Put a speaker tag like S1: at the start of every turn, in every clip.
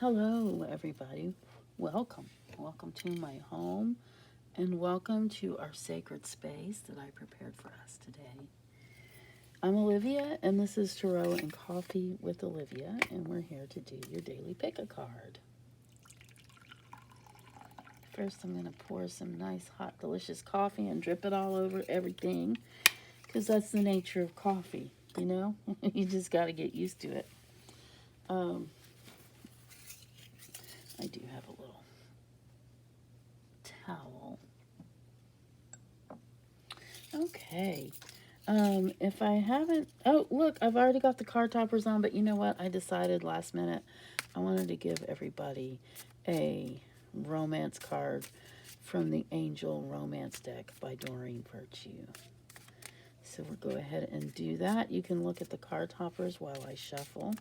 S1: Hello, everybody. Welcome. Welcome to my home and welcome to our sacred space that I prepared for us today. I'm Olivia, and this is Tarot and Coffee with Olivia, and we're here to do your daily pick a card. First, I'm going to pour some nice, hot, delicious coffee and drip it all over everything because that's the nature of coffee, you know? You just got to get used to it. I do have a little towel. Okay. If I haven't, oh, look, I've already got the card toppers on, but you know what? I decided last minute I wanted to give everybody a romance card from the Angel Romance deck by Doreen Virtue. So we'll go ahead and do that. You can look at the card toppers while I shuffle.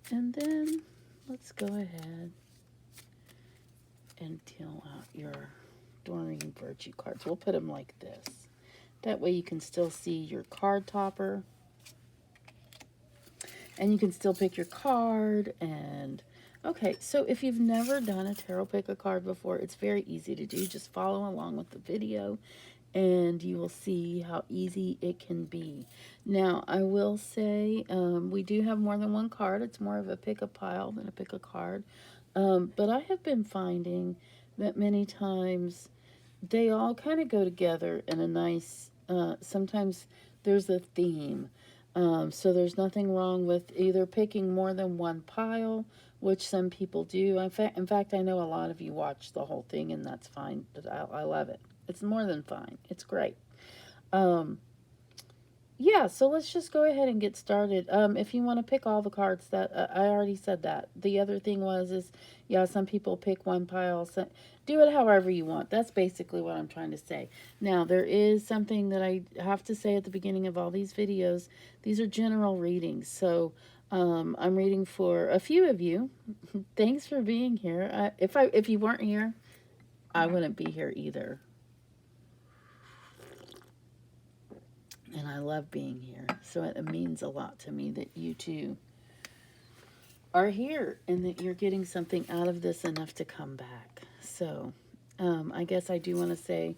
S1: And then let's go ahead and deal out your Doreen Virtue cards. We'll put them like this. That way you can still see your card topper. And you can still pick your card. And okay, so if you've never done a tarot pick a card before, it's very easy to do. Just follow along with the video and you will see how easy it can be. Now, I will say we do have more than one card. It's more of a pick a pile than a pick a card. But I have been finding that many times they all kind of go together in a nice, sometimes there's a theme. So there's nothing wrong with either picking more than one pile, which some people do. In fact, I know a lot of you watch the whole thing, and that's fine. But I love it. It's more than fine. It's great. Yeah, so let's just go ahead and get started. If you want to pick all the cards that I already said that. The other thing is yeah, some people pick one pile. So do it however you want. That's basically what I'm trying to say. Now, there is something that I have to say at the beginning of all these videos. These are general readings. So I'm reading for a few of you. Thanks for being here. If you weren't here, I wouldn't be here either. And I love being here. So it means a lot to me that you too are here and that you're getting something out of this enough to come back. So I guess I do want to say,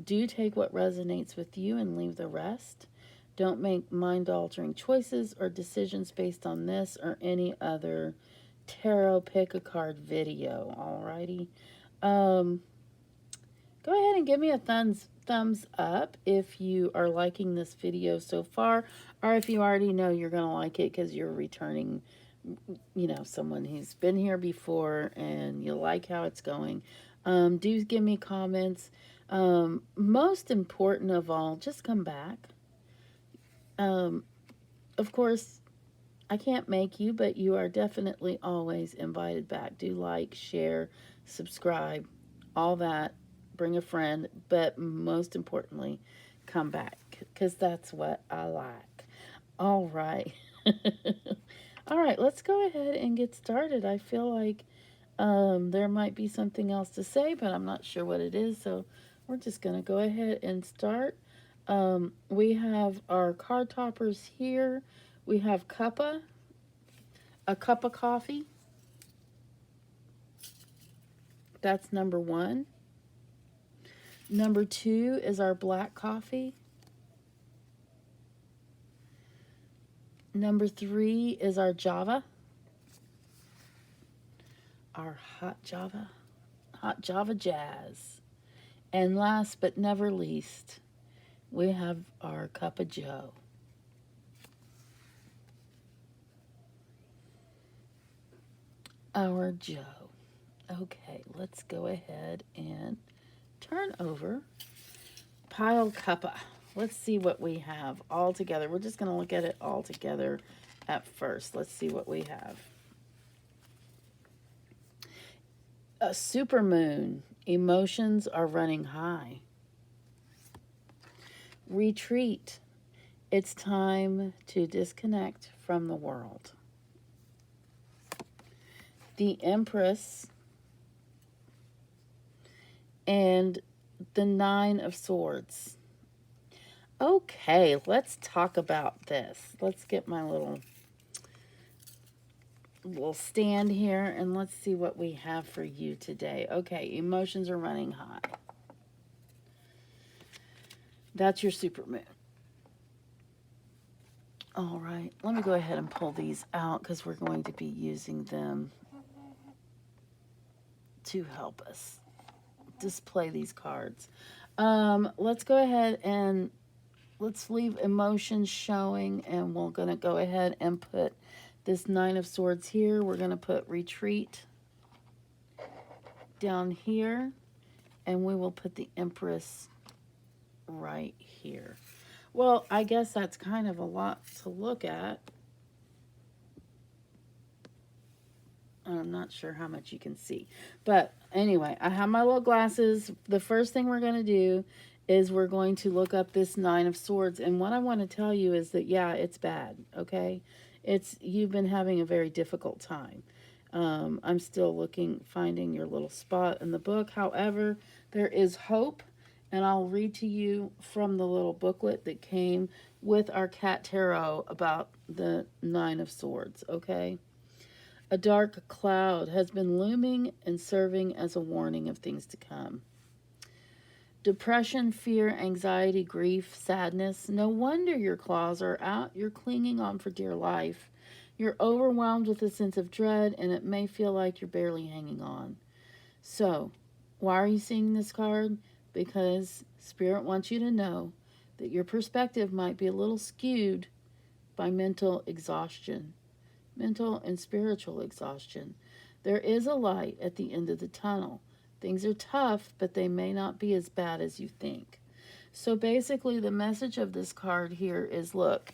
S1: do take what resonates with you and leave the rest. Don't make mind-altering choices or decisions based on this or any other tarot pick-a-card video, alrighty? Go ahead and give me a thumbs up if you are liking this video so far, or if you already know you're going to like it because you're returning, you know, someone who's been here before and you like how it's going. Do give me comments. Most important of all, just come back. Of course, I can't make you, but you are definitely always invited back. Do like, share, subscribe, all that. Bring a friend, but most importantly, come back because that's what I like. All right. All right, let's go ahead and get started. I feel like there might be something else to say, but I'm not sure what it is, so we're just going to go ahead and start. We have our card toppers here. We have CUPPA, a cup of coffee. That's number 1. Number 2 is our black coffee. Number 3 is our Java. Our hot Java Jazz. And last but never least, we have our cup of Joe. Our Joe. Okay, let's go ahead and turn over pile CUPPA. Let's see what we have all together. We're just going to look at it all together at first. Let's see what we have. A supermoon. Emotions are running high. Retreat. It's time to disconnect from the world. The Empress and the 9 of Swords. Okay, let's talk about this. Let's get my little we'll stand here and let's see what we have for you today. Okay, emotions are running high. That's your supermoon. All right, let me go ahead and pull these out because we're going to be using them to help us display these cards. Let's go ahead and let's leave emotions showing, and we're going to go ahead and put this Nine of Swords here. We're going to put retreat down here, and we will put the Empress right here. Well, I guess that's kind of a lot to look at. I'm not sure how much you can see. But anyway, I have my little glasses. The first thing we're going to do is we're going to look up this Nine of Swords. And what I want to tell you is that, yeah, it's bad, okay? You've been having a very difficult time. I'm still finding your little spot in the book. However, there is hope. And I'll read to you from the little booklet that came with our cat tarot about the Nine of Swords, okay? A dark cloud has been looming and serving as a warning of things to come. Depression, fear, anxiety, grief, sadness. No wonder your claws are out. You're clinging on for dear life. You're overwhelmed with a sense of dread, and it may feel like you're barely hanging on. So, why are you seeing this card? Because Spirit wants you to know that your perspective might be a little skewed by mental exhaustion. Mental and spiritual exhaustion. There is a light at the end of the tunnel. Things are tough, but they may not be as bad as you think. So basically, the message of this card here is, look,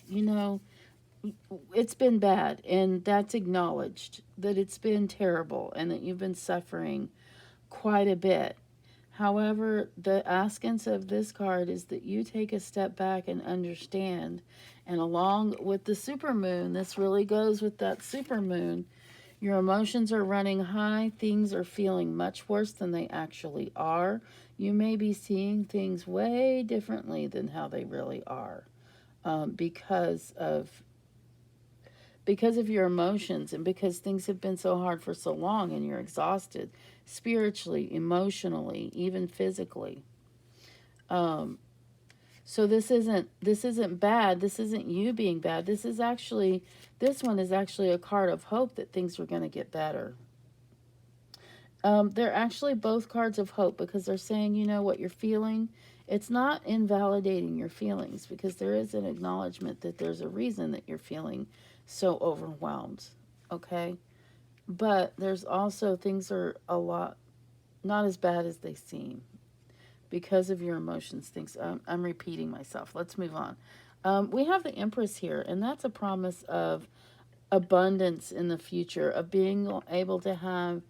S1: it's been bad, and that's acknowledged, that it's been terrible, and that you've been suffering quite a bit. However, the askance of this card is that you take a step back and understand. And along with the supermoon, this really goes with that supermoon. Your emotions are running high. Things are feeling much worse than they actually are. You may be seeing things way differently than how they really are, because of your emotions, and because things have been so hard for so long, and you're exhausted spiritually, emotionally, even physically. So this isn't bad. This isn't you being bad. This one is actually a card of hope that things are going to get better. They're actually both cards of hope, because they're saying, what you're feeling, it's not invalidating your feelings, because there is an acknowledgement that there's a reason that you're feeling so overwhelmed, okay? But there's also, things are a lot not as bad as they seem because of your emotions. Things, I'm repeating myself. Let's move on. We have the Empress here, and that's a promise of abundance in the future, of being able to have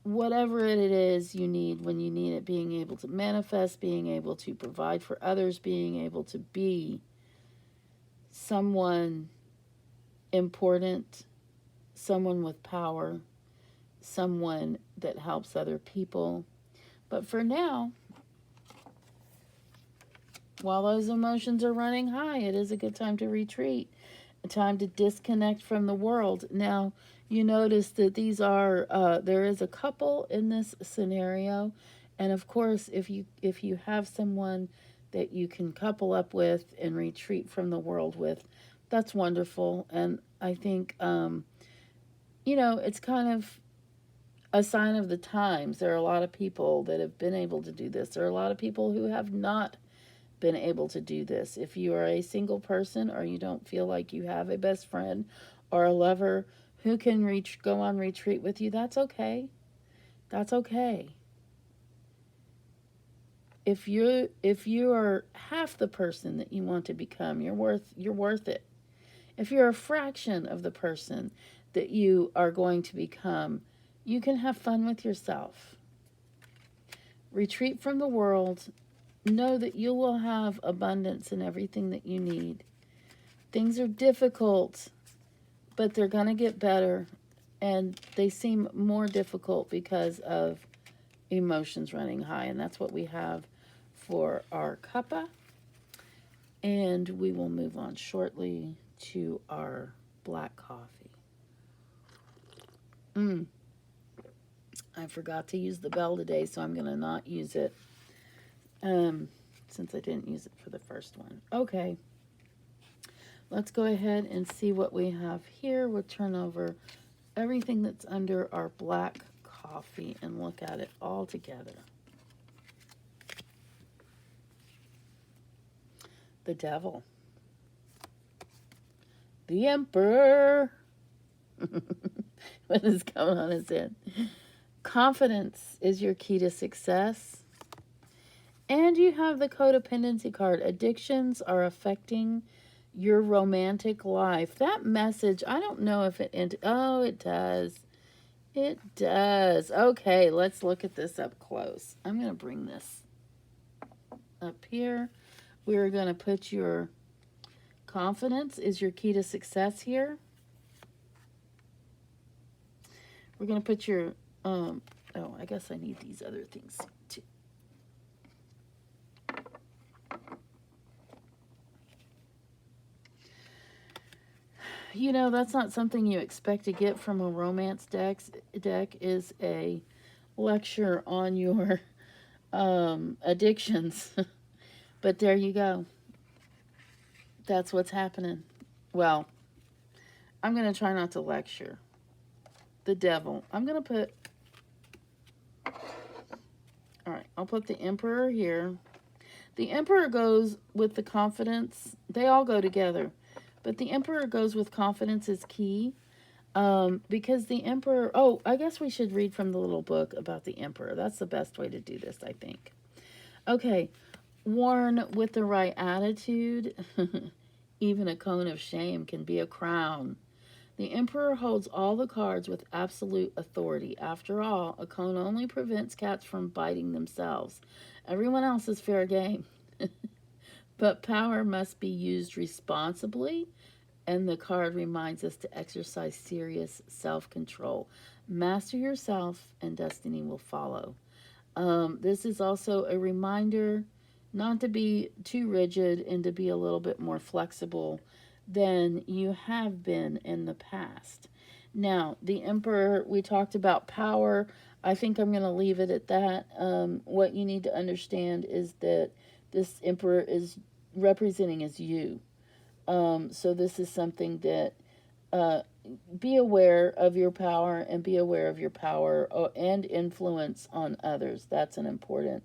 S1: whatever it is you need when you need it, being able to manifest, being able to provide for others, being able to be someone important, someone with power, someone that helps other people. But for now, while those emotions are running high, it is a good time to retreat, a time to disconnect from the world. Now, you notice that these are, there is a couple in this scenario. And of course, if you have someone that you can couple up with and retreat from the world with, that's wonderful. And I think, it's kind of a sign of the times. There are a lot of people that have been able to do this. There are a lot of people who have not been able to do this. If you are a single person, or you don't feel like you have a best friend or a lover who can go on retreat with you, that's okay. That's okay. If you are half the person that you want to become, you're worth it. If you're a fraction of the person that you are going to become, you can have fun with yourself. Retreat from the world. Know that you will have abundance in everything that you need. Things are difficult, but they're going to get better. And they seem more difficult because of emotions running high. And that's what we have for our CUPPA. And we will move on shortly to our black coffee. Mm. I forgot to use the bell today, so I'm going to not use it. Since I didn't use it for the first one. Okay. Let's go ahead and see what we have here. We'll turn over everything that's under our black coffee and look at it all together. The devil. The emperor. What is going on his head? Confidence is your key to success. And you have the codependency card. Addictions are affecting your romantic life. That message, I don't know if it... Oh, it does. It does. Okay, let's look at this up close. I'm going to bring this up here. We're going to put your confidence is your key to success here. We're going to put your... oh, I guess I need these other things too. You know, that's not something you expect to get from a romance deck is a lecture on your addictions. But there you go. That's what's happening. Well, I'm going to try not to lecture. The devil. I'm going to put... All right, I'll put the emperor here. The emperor goes with the confidence. They all go together. But the emperor goes with confidence is key. Because the emperor... Oh, I guess we should read from the little book about the emperor. That's the best way to do this, I think. Okay. Worn with the right attitude, even a cone of shame can be a crown. The emperor holds all the cards with absolute authority. After all, a cone only prevents cats from biting themselves. Everyone else is fair game. But power must be used responsibly, and the card reminds us to exercise serious self-control. Master yourself, and destiny will follow. This is also a reminder not to be too rigid and to be a little bit more flexible than you have been in the past. Now, the emperor, we talked about power. I think I'm going to leave it at that. What you need to understand is that this emperor is representing as you. So this is something that be aware of your power and be aware of your power and influence on others. That's an important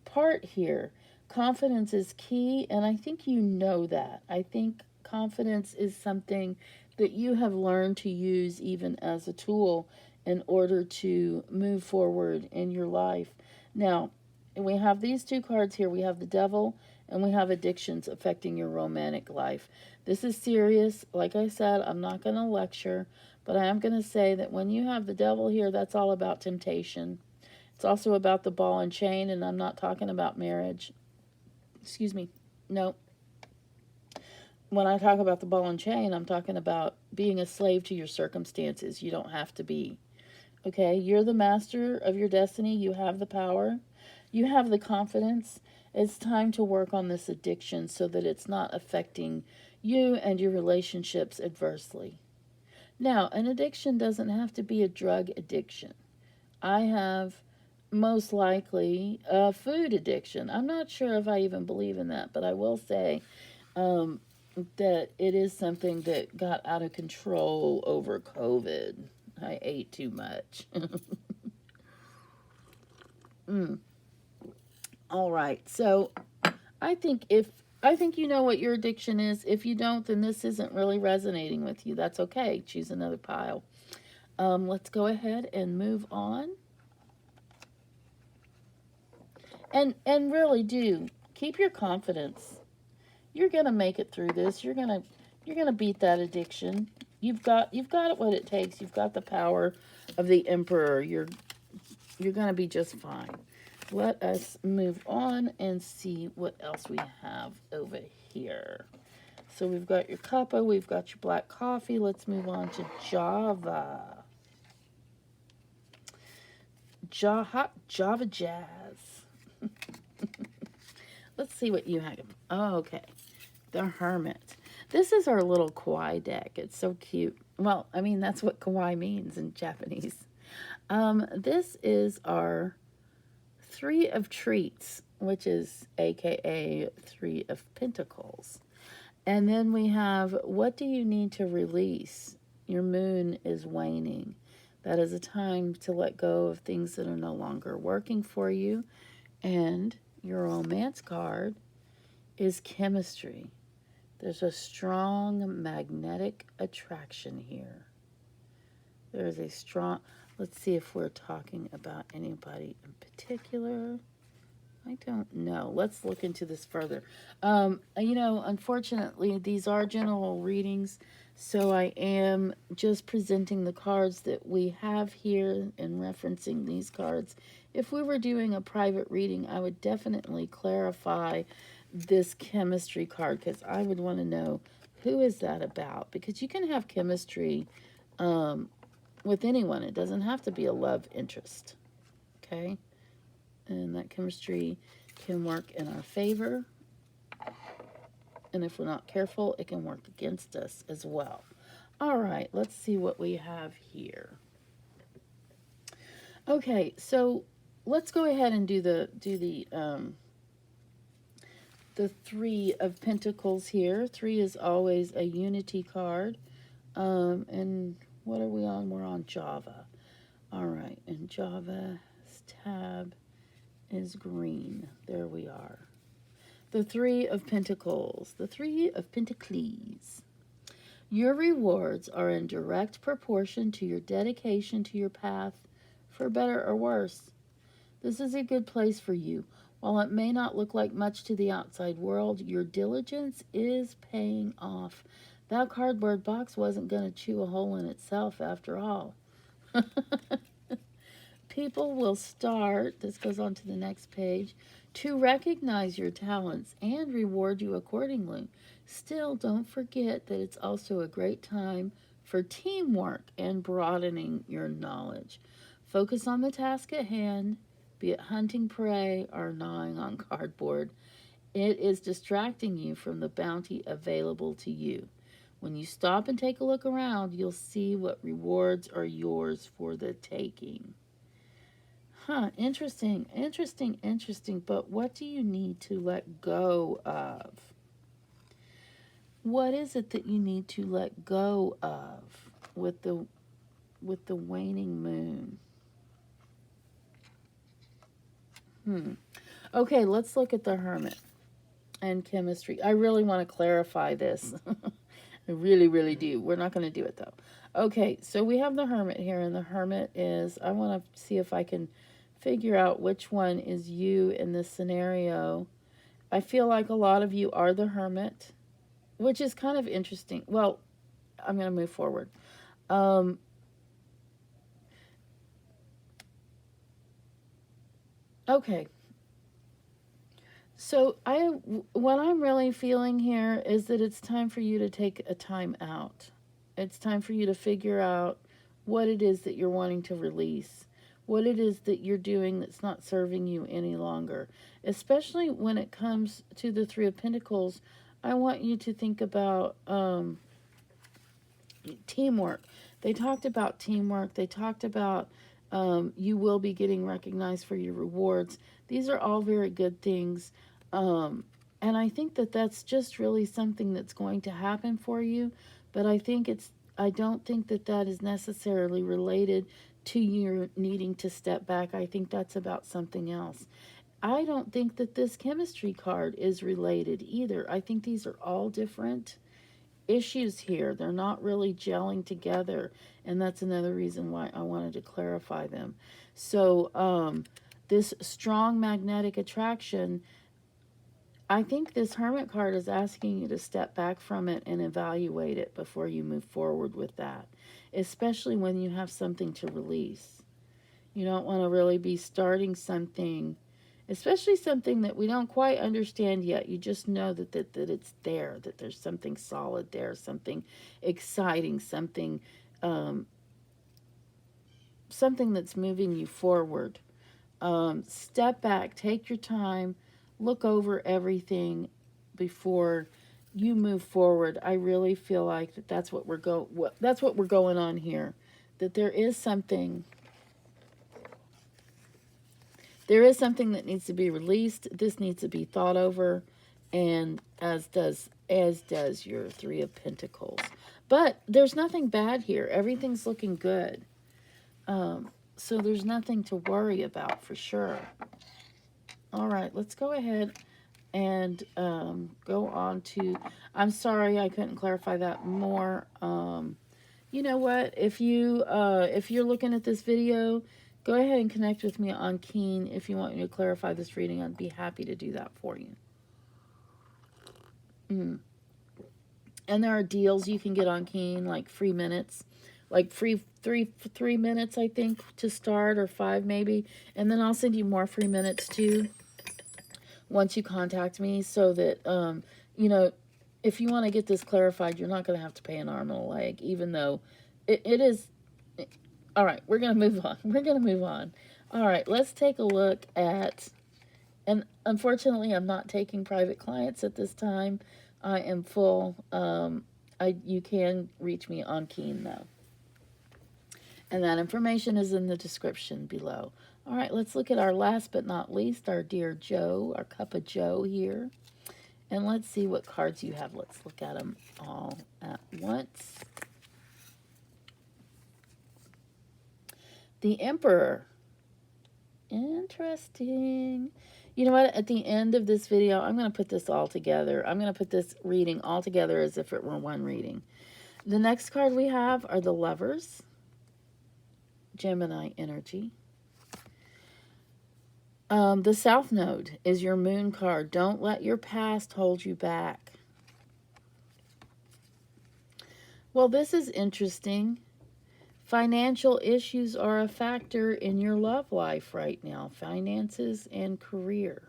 S1: part here. Confidence is key, and I think you know that. I think confidence is something that you have learned to use even as a tool in order to move forward in your life. Now, we have these two cards here. We have the devil and we have addictions affecting your romantic life. This is serious. Like I said, I'm not going to lecture, but I am going to say that when you have the devil here, that's all about temptation. It's also about the ball and chain, and I'm not talking about marriage. Excuse me. No. When I talk about the ball and chain, I'm talking about being a slave to your circumstances. You don't have to be. Okay? You're the master of your destiny. You have the power. You have the confidence. It's time to work on this addiction so that it's not affecting you and your relationships adversely. Now, an addiction doesn't have to be a drug addiction. I have most likely a food addiction. I'm not sure if I even believe in that, but I will say that it is something that got out of control over COVID. I ate too much. All right, so I think you know what your addiction is. If you don't, then this isn't really resonating with you. That's okay. Choose another pile. Let's go ahead and move on. And really do keep your confidence. You're gonna make it through this. You're gonna beat that addiction. You've got what it takes. You've got the power of the emperor. You're gonna be just fine. Let us move on and see what else we have over here. So we've got your CUPPA, we've got your black coffee. Let's move on to Java. Hot Java Jazz. Let's see what you have. Oh, okay. The Hermit. This is our little kawaii deck. It's so cute. Well, I mean, that's what kawaii means in Japanese. This is our Three of Treats, which is aka Three of Pentacles. And then we have, what do you need to release? Your moon is waning. That is a time to let go of things that are no longer working for you. And your romance card is chemistry. There's a strong magnetic attraction here. There is a strong, let's see if we're talking about anybody in particular. I don't know. Let's look into this further. Unfortunately, these are general readings, so I am just presenting the cards that we have here and referencing these cards. If we were doing a private reading, I would definitely clarify this chemistry card because I would want to know who is that about, because you can have chemistry with anyone. It doesn't have to be a love interest, okay? And that chemistry can work in our favor. And if we're not careful, it can work against us as well. All right, let's see what we have here. Okay, so let's go ahead and do the Three of Pentacles here. Three is always a unity card. And what are we on? We're on Java. All right, and Java's tab is green. There we are. The Three of Pentacles. The Three of Pentacles. Your rewards are in direct proportion to your dedication to your path, for better or worse. This is a good place for you. While it may not look like much to the outside world, your diligence is paying off. That cardboard box wasn't going to chew a hole in itself after all. People will start, this goes on to the next page, to recognize your talents and reward you accordingly. Still, don't forget that it's also a great time for teamwork and broadening your knowledge. Focus on the task at hand, be it hunting prey or gnawing on cardboard. It is distracting you from the bounty available to you. When you stop and take a look around, you'll see what rewards are yours for the taking. Interesting. But what do you need to let go of? What is it that you need to let go of with the waning moon? Okay, let's look at the Hermit and chemistry. I really want to clarify this. I really do. We're not going to do it though. Okay, so we have the Hermit here, and the Hermit is, I want to see if I can figure out which one is you in this scenario. I feel like a lot of you are the Hermit, which is kind of interesting. Well, I'm going to move forward. Okay. So what I'm really feeling here is that it's time for you to take a time out. It's time for you to figure out what it is that you're wanting to release, what it is that you're doing that's not serving you any longer. Especially when it comes to the Three of Pentacles, I want you to think about teamwork. They talked about teamwork. They talked about you will be getting recognized for your rewards. These are all very good things. And I think that that's just really something that's going to happen for you. But I don't think that that is necessarily related to your needing to step back. I think that's about something else. I don't think that this chemistry card is related either. I think these are all different issues here. They're not really gelling together, and that's another reason why I wanted to clarify them. So this strong magnetic attraction, I think this Hermit card is asking you to step back from it and evaluate it before you move forward with that, especially when you have something to release. You don't want to really be starting something, especially something that we don't quite understand yet. You just know that it's there, that there's something solid there, something exciting, something that's moving you forward. Step back, take your time, look over everything before you move forward. I really feel like that's what that's what we're going on here. That there is something that needs to be released. This needs to be thought over, and as does your 3 of Pentacles. But there's nothing bad here. Everything's looking good. So there's nothing to worry about for sure. All right, let's go ahead and go on to. I'm sorry I couldn't clarify that more. You know what? If you're looking at this video, go ahead and connect with me on Keen if you want me to clarify this reading. I'd be happy to do that for you. And there are deals you can get on Keen, like free minutes, like free 3 minutes, I think, to start, or 5 maybe, and then I'll send you more free minutes too once you contact me, so that you know, if you want to get this clarified, you're not going to have to pay an arm and a leg, even though it is. All right, we're going to move on. We're going to move on. All right, let's take a look at, and unfortunately, I'm not taking private clients at this time. I am full. You can reach me on Keen, though. And that information is in the description below. All right, let's look at our last but not least, our dear Joe, our CUPPA Joe here. And let's see what cards you have. Let's look at them all at once. The Emperor. Interesting. You know what? At the end of this video, I'm going to put this all together. I'm going to put this reading all together as if it were one reading. The next card we have are the Lovers. Gemini energy. The South Node is your Moon card. Don't let your past hold you back. Well, this is interesting. Financial issues are a factor in your love life right now. Finances and career.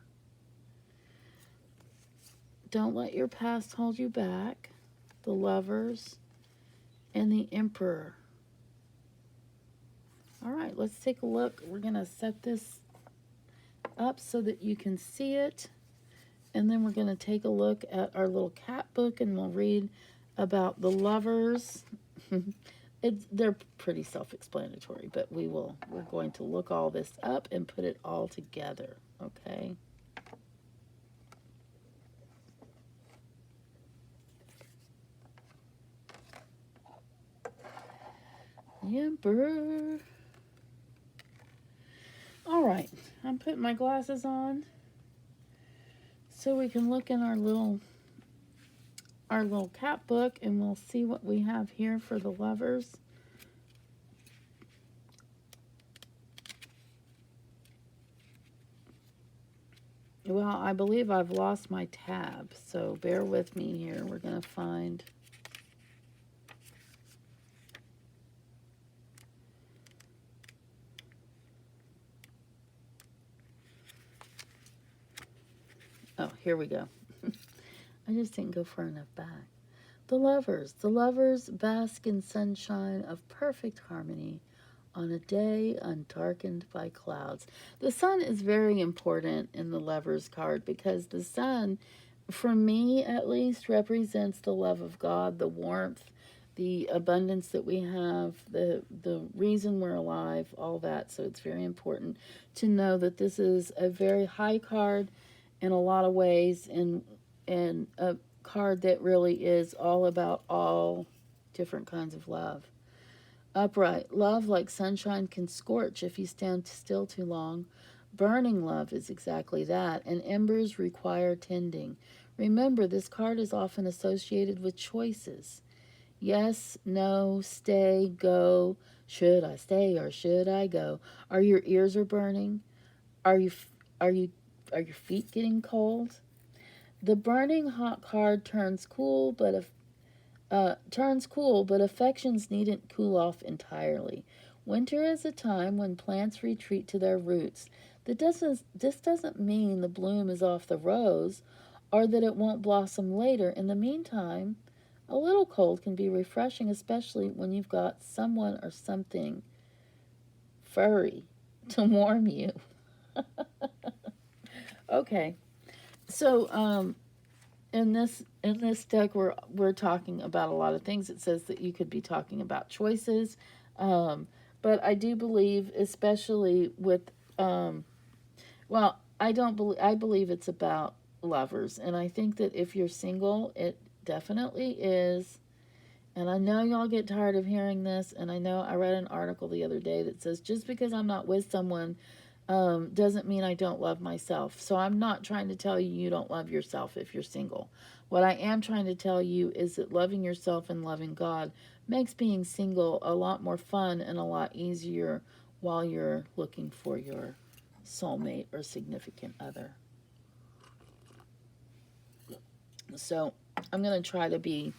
S1: Don't let your past hold you back. The Lovers and the Emperor. All right, let's take a look. We're going to set this up so that you can see it. And then we're going to take a look at our little cat book, and we'll read about the Lovers. They're pretty self-explanatory, but we're going to look all this up and put it all together, okay? The Emperor. All right, I'm putting my glasses on so we can look in our little cat book, and we'll see what we have here for the Lovers. Well, I believe I've lost my tab, so bear with me here. We're going to find... Oh, here we go. I just didn't go far enough back. The Lovers. The Lovers bask in sunshine of perfect harmony on a day undarkened by clouds. The sun is very important in the Lovers card, because the sun, for me at least, represents the love of God, the warmth, the abundance that we have, the reason we're alive, all that. So it's very important to know that this is a very high card in a lot of ways, and a card that really is all about all different kinds of love. Upright. Love, like sunshine, can scorch if you stand still too long. Burning love is exactly that, and embers require tending. Remember, this card is often associated with choices. Yes, no, stay, go. Should I stay or should I go? Are your ears burning? Are your feet getting cold? The burning hot card turns cool, but affections needn't cool off entirely. Winter is a time when plants retreat to their roots. This doesn't mean the bloom is off the rose, or that it won't blossom later. In the meantime, a little cold can be refreshing, especially when you've got someone or something furry to warm you. Okay, so in this deck, we're talking about a lot of things. It says that you could be talking about choices, um, but I do believe, especially with well, I believe it's about lovers, and I think that if you're single, it definitely is. And I know y'all get tired of hearing this, and I know I read an article the other day that says just because I'm not with someone doesn't mean I don't love myself. So I'm not trying to tell you you don't love yourself if you're single. What I am trying to tell you is that loving yourself and loving God makes being single a lot more fun and a lot easier while you're looking for your soulmate or significant other. So I'm going to try to be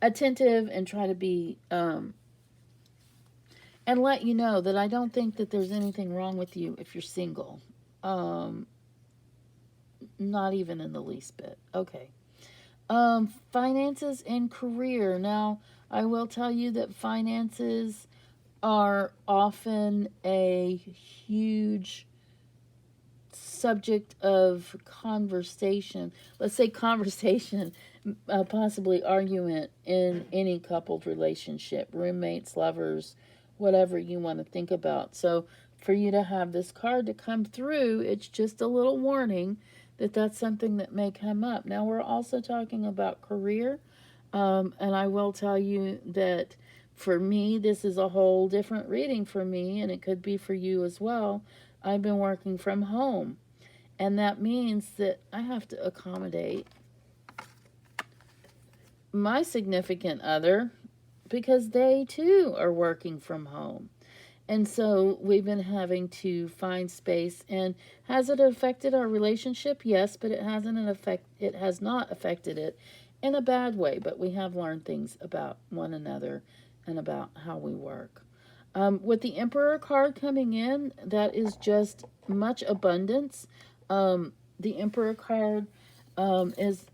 S1: attentive and try to be and let you know that I don't think that there's anything wrong with you if you're single. Um, Not even in the least bit. Okay. Finances and career. Now, I will tell you that finances are often a huge subject of conversation. Let's say conversation, possibly argument in any coupled relationship, roommates, lovers, whatever you want to think about. So, for you to have this card to come through, it's just a little warning that that's something that may come up. Now, we're also talking about career, and I will tell you that for me, this is a whole different reading for me, and it could be for you as well. I've been working from home, and that means that I have to accommodate my significant other because they too are working from home. And so we've been having to find space. And has it affected our relationship? Yes, but it has not affected it in a bad way, but we have learned things about one another and about how we work. With the Emperor card coming in, that is just much abundance. The Emperor card is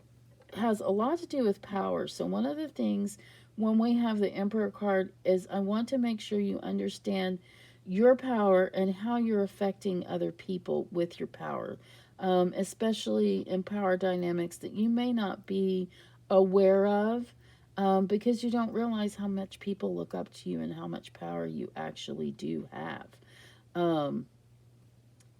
S1: has a lot to do with power. So one of the things when we have the Emperor card is I want to make sure you understand your power and how you're affecting other people with your power, especially in power dynamics that you may not be aware of, because you don't realize how much people look up to you and how much power you actually do have. Um,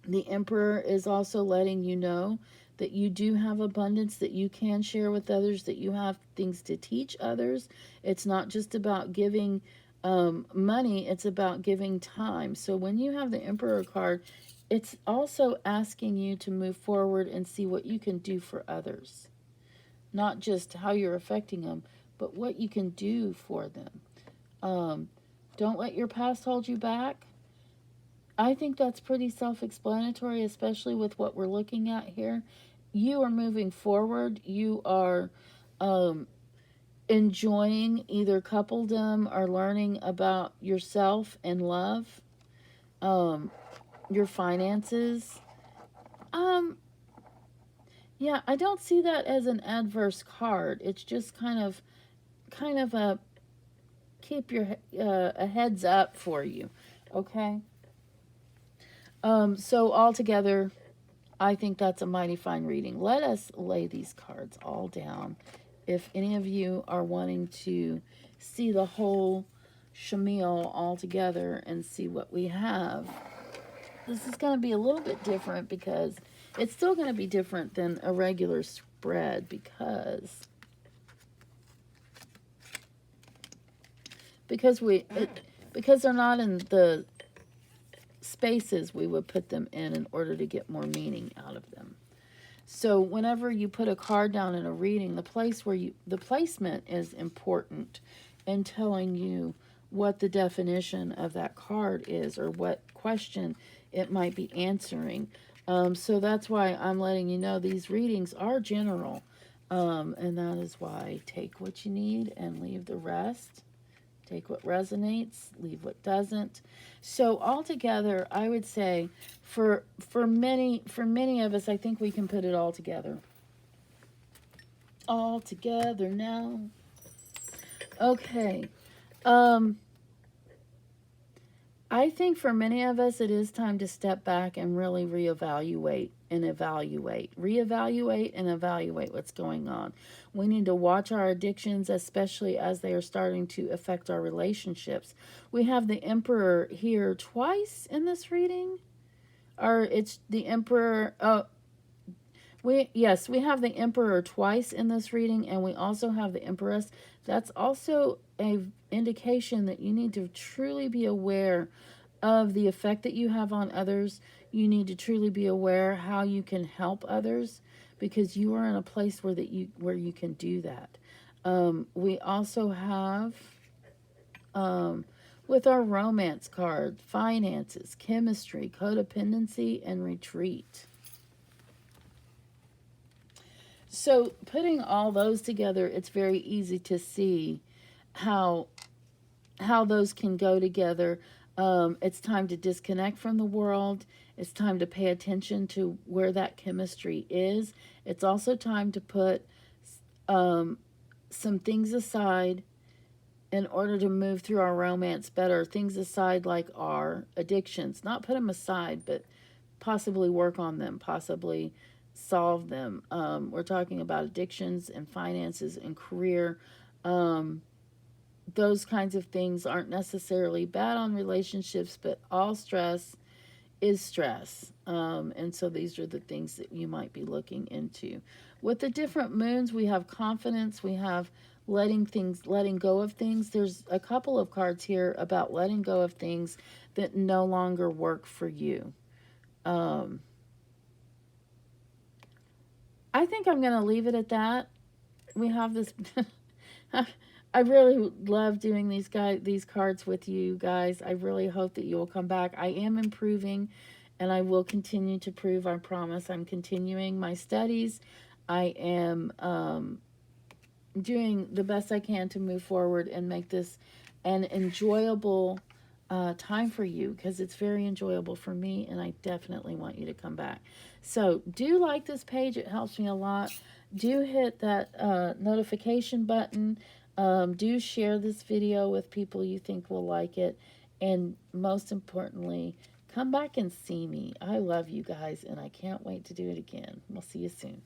S1: the Emperor is also letting you know that you do have abundance that you can share with others, that you have things to teach others. It's not just about giving money, it's about giving time. So when you have the Emperor card, it's also asking you to move forward and see what you can do for others. Not just how you're affecting them, but what you can do for them. Um, don't let your past hold you back. I think that's pretty self explanatory, especially with what we're looking at here. You are moving forward. You are um, enjoying either coupledom or learning about yourself and love, um, your finances. Um, yeah, I don't see that as an adverse card. It's just kind of a keep your a heads up for you. Okay. So altogether, I think that's a mighty fine reading. Let us lay these cards all down. If any of you are wanting to see the whole shamil all together and see what we have, this is going to be a little bit different because it's still going to be different than a regular spread because because they're not in the spaces we would put them in order to get more meaning out of them. So whenever you put a card down in a reading, the placement is important in telling you what the definition of that card is or what question it might be answering. So that's why I'm letting you know these readings are general. And that is why take what you need and leave the rest. Take what resonates, leave what doesn't. So altogether, I would say for many of us, I think we can put it all together. All together now. Okay. Um I think for many of us, it is time to step back and really reevaluate and evaluate. Reevaluate and evaluate what's going on. We need to watch our addictions, especially as they are starting to affect our relationships. We have the Emperor here twice in this reading. Or it's the Emperor. Oh, we have the Emperor twice in this reading, and we also have the Empress. That's also a indication that you need to truly be aware of the effect that you have on others. You need to truly be aware how you can help others, because you are in a place where you can do that. We also have with our romance card, finances, chemistry, codependency, and retreat. So putting all those together, it's very easy to see how those can go together. It's time to disconnect from the world. It's time to pay attention to where that chemistry is. It's also time to put some things aside in order to move through our romance better. Things aside like our addictions. Not put them aside, but possibly work on them, possibly solve them. We're talking about addictions and finances and career. Those kinds of things aren't necessarily bad on relationships, but all stress is stress. And so these are the things that you might be looking into. With the different moons, we have confidence, we have letting go of things. There's a couple of cards here about letting go of things that no longer work for you. I think I'm going to leave it at that. We have this. I really love doing these cards with you guys. I really hope that you will come back. I am improving, and I will continue to prove. I promise. I'm continuing my studies. I am doing the best I can to move forward and make this an enjoyable time for you, because it's very enjoyable for me, and I definitely want you to come back. So do like this page. It helps me a lot. Do hit that notification button. Do share this video with people you think will like it. And most importantly, come back and see me. I love you guys, and I can't wait to do it again. We'll see you soon.